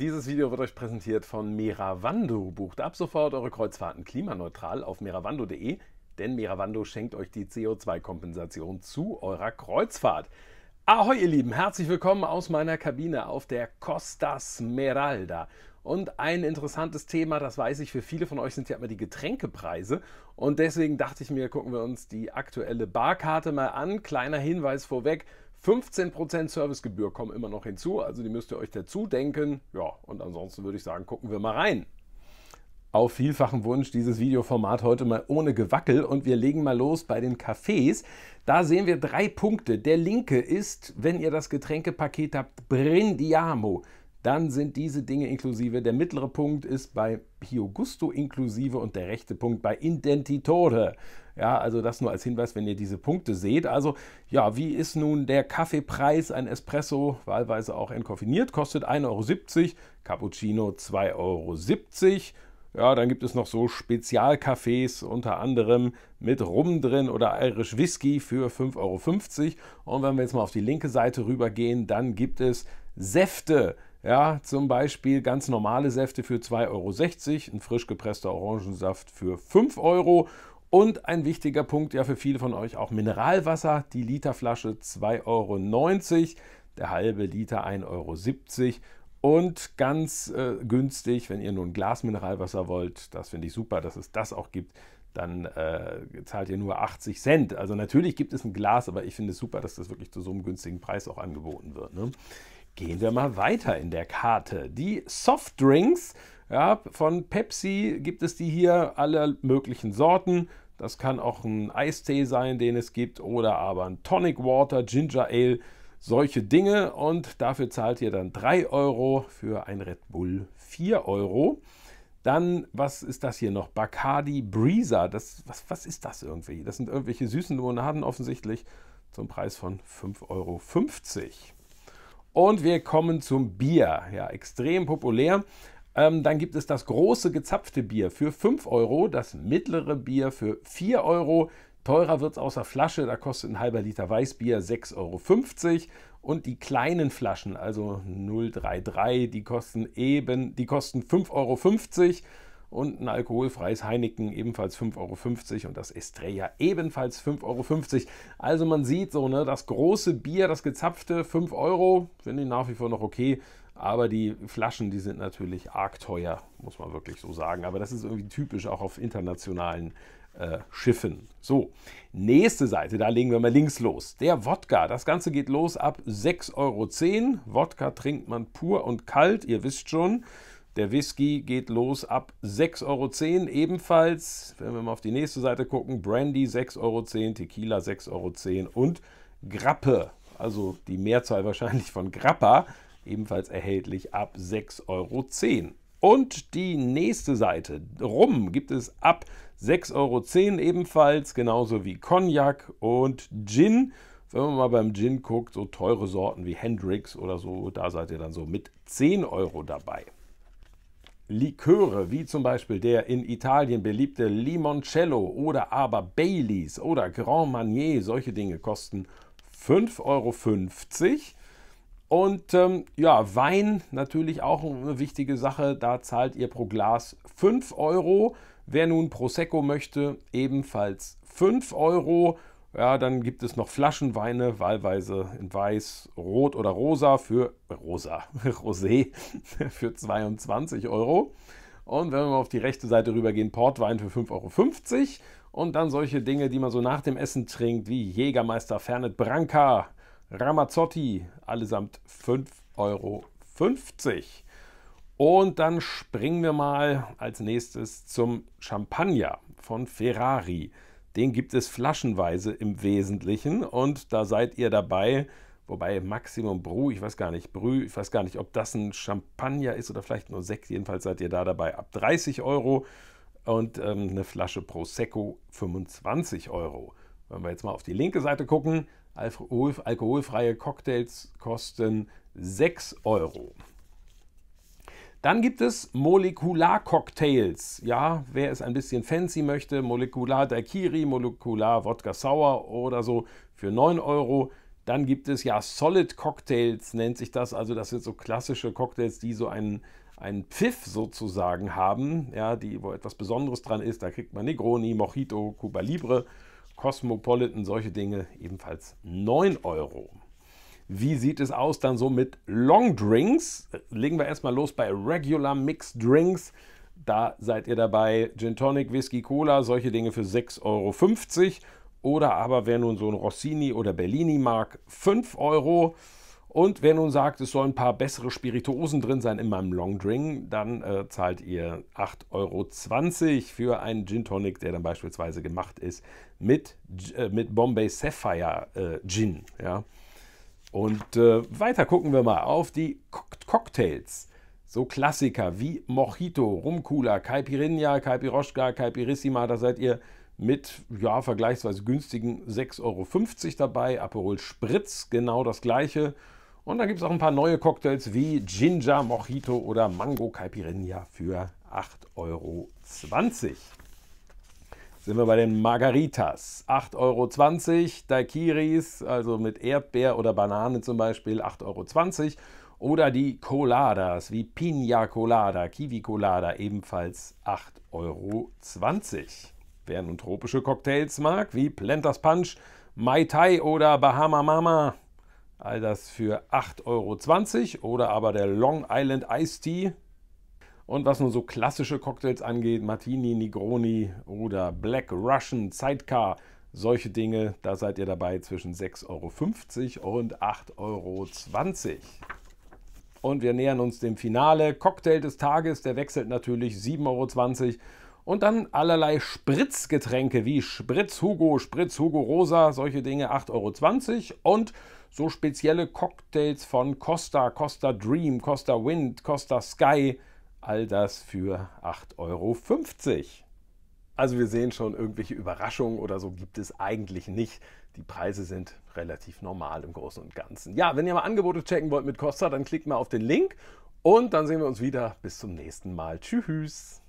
Dieses Video wird euch präsentiert von Meravando. Bucht ab sofort eure Kreuzfahrten klimaneutral auf meravando.de, denn Meravando schenkt euch die CO2-Kompensation zu eurer Kreuzfahrt. Ahoi ihr Lieben, herzlich willkommen aus meiner Kabine auf der Costa Smeralda. Und ein interessantes Thema, das weiß ich, für viele von euch sind ja immer die Getränkepreise. Und deswegen dachte ich mir, gucken wir uns die aktuelle Barkarte mal an. Kleiner Hinweis vorweg. 15% Servicegebühr kommen immer noch hinzu, also die müsst ihr euch dazu denken. Ja, und ansonsten würde ich sagen, gucken wir mal rein. Auf vielfachen Wunsch dieses Videoformat heute mal ohne Gewackel und wir legen mal los bei den Cafés. Da sehen wir 3 Punkte. Der linke ist, wenn ihr das Getränkepaket habt, Brindiamo. Dann sind diese Dinge inklusive. Der mittlere Punkt ist bei Pio Gusto inklusive und der rechte Punkt bei Intenditore. Ja, also das nur als Hinweis, wenn ihr diese Punkte seht. Also, ja, wie ist nun der Kaffeepreis? Ein Espresso, wahlweise auch entkoffiniert, kostet 1,70 €, Cappuccino 2,70 €. Ja, dann gibt es noch so Spezialcafés, unter anderem mit Rum drin oder Irish Whisky für 5,50 €. Und wenn wir jetzt mal auf die linke Seite rübergehen, dann gibt es Säfte. Ja, zum Beispiel ganz normale Säfte für 2,60 €, ein frisch gepresster Orangensaft für 5 € und ein wichtiger Punkt, ja für viele von euch auch Mineralwasser, die Literflasche 2,90 €, der halbe Liter 1,70 € und ganz günstig, wenn ihr nur ein Glas Mineralwasser wollt, das finde ich super, dass es das auch gibt, dann zahlt ihr nur 80 Cent. Also natürlich gibt es ein Glas, aber ich finde es super, dass das wirklich zu so einem günstigen Preis auch angeboten wird, ne? Gehen wir mal weiter in der Karte. Die Softdrinks, ja, von Pepsi gibt es die hier aller möglichen Sorten. Das kann auch ein Eistee sein, den es gibt, oder aber ein Tonic Water, Ginger Ale, solche Dinge. Und dafür zahlt ihr dann 3 €, für ein Red Bull 4 €. Dann, was ist das hier noch? Bacardi Breezer. Was ist das irgendwie? Das sind irgendwelche süßen Limonaden offensichtlich zum Preis von 5,50 €. Und wir kommen zum Bier. Ja, extrem populär. Dann gibt es das große gezapfte Bier für 5 €, das mittlere Bier für 4 €. Teurer wird es aus der Flasche, da kostet ein halber Liter Weißbier 6,50 € und die kleinen Flaschen, also 033, die kosten 5,50 € und ein alkoholfreies Heineken ebenfalls 5,50 € und das Estrella ebenfalls 5,50 €. Also man sieht so, ne, das große Bier, das gezapfte 5 €, finde ich nach wie vor noch okay. Aber die Flaschen, die sind natürlich arg teuer, muss man wirklich so sagen. Aber das ist irgendwie typisch auch auf internationalen Schiffen. So, nächste Seite, da legen wir mal links los. Der Wodka, das Ganze geht los ab 6,10 €. Wodka trinkt man pur und kalt, ihr wisst schon. Der Whisky geht los ab 6,10 € ebenfalls. Wenn wir mal auf die nächste Seite gucken, Brandy 6,10 €, Tequila 6,10 € und Grappe, also die Mehrzahl wahrscheinlich von Grappa, ebenfalls erhältlich ab 6,10 €. Und die nächste Seite, Rum, gibt es ab 6,10 € ebenfalls, genauso wie Cognac und Gin. Wenn man mal beim Gin guckt, so teure Sorten wie Hendrix oder so, da seid ihr dann so mit 10 € dabei. Liköre, wie zum Beispiel der in Italien beliebte Limoncello oder aber Baileys oder Grand Marnier, solche Dinge kosten 5,50 €. Und ja, Wein natürlich auch eine wichtige Sache, da zahlt ihr pro Glas 5 €. Wer nun Prosecco möchte, ebenfalls 5 €. Ja, dann gibt es noch Flaschenweine, wahlweise in Weiß, Rot oder Rosa für Rosé für 22 €. Und wenn wir mal auf die rechte Seite rübergehen, Portwein für 5,50 € und dann solche Dinge, die man so nach dem Essen trinkt, wie Jägermeister, Fernet Branca, Ramazzotti, allesamt 5,50 €. Und dann springen wir mal als nächstes zum Champagner von Ferrari. Den gibt es flaschenweise im Wesentlichen und da seid ihr dabei, wobei Maximum Brut, ich weiß gar nicht, ob das ein Champagner ist oder vielleicht nur Sekt, jedenfalls seid ihr da dabei ab 30 € und eine Flasche Prosecco 25 €. Wenn wir jetzt mal auf die linke Seite gucken, alkoholfreie Cocktails kosten 6 €. Dann gibt es Molekular-Cocktails. Ja, wer es ein bisschen fancy möchte, Molekular Daiquiri, Molekular Wodka Sour oder so für 9 €. Dann gibt es ja Solid Cocktails, nennt sich das. Also das sind so klassische Cocktails, die so einen Pfiff sozusagen haben, ja, wo etwas Besonderes dran ist. Da kriegt man Negroni, Mojito, Cuba Libre, Cosmopolitan, solche Dinge, ebenfalls 9 Euro. Wie sieht es aus dann so mit Long Drinks? Legen wir erstmal los bei Regular Mixed Drinks. Da seid ihr dabei Gin Tonic, Whisky, Cola, solche Dinge für 6,50 Euro. Oder aber wer nun so ein Rossini oder Bellini mag, 5 Euro. Und wer nun sagt, es sollen ein paar bessere Spirituosen drin sein in meinem Long Drink, dann zahlt ihr 8,20 Euro für einen Gin Tonic, der dann beispielsweise gemacht ist mit Bombay Sapphire Gin. Ja. Und weiter gucken wir mal auf die Cocktails. So Klassiker wie Mojito, Rum Cooler, Caipirinha, Caipiroshka, Caipirissima, da seid ihr mit vergleichsweise günstigen 6,50 Euro dabei. Aperol Spritz, genau das gleiche. Und dann gibt es auch ein paar neue Cocktails wie Ginger Mojito oder Mango Caipirinha für 8,20 Euro. Sind wir bei den Margaritas. 8,20 Euro. Daiquiris, also mit Erdbeer oder Banane zum Beispiel, 8,20 Euro. Oder die Coladas wie Piña Colada, Kiwi Colada, ebenfalls 8,20 Euro. Wer nun tropische Cocktails mag, wie Planters Punch, Mai Tai oder Bahama Mama, all das für 8,20 Euro. Oder aber der Long Island Iced Tea. Und was nun so klassische Cocktails angeht, Martini, Negroni oder Black Russian, Sidecar, solche Dinge, da seid ihr dabei zwischen 6,50 Euro und 8,20 Euro. Und wir nähern uns dem Finale. Cocktail des Tages, der wechselt natürlich 7,20 Euro. Und dann allerlei Spritzgetränke wie Spritz Hugo Rosa, solche Dinge 8,20 Euro. Und so spezielle Cocktails von Costa, Costa Dream, Costa Wind, Costa Sky, all das für 8,50 Euro. Also wir sehen schon, irgendwelche Überraschungen oder so gibt es eigentlich nicht. Die Preise sind relativ normal im Großen und Ganzen. Ja, wenn ihr mal Angebote checken wollt mit Costa, dann klickt mal auf den Link und dann sehen wir uns wieder. Bis zum nächsten Mal. Tschüss.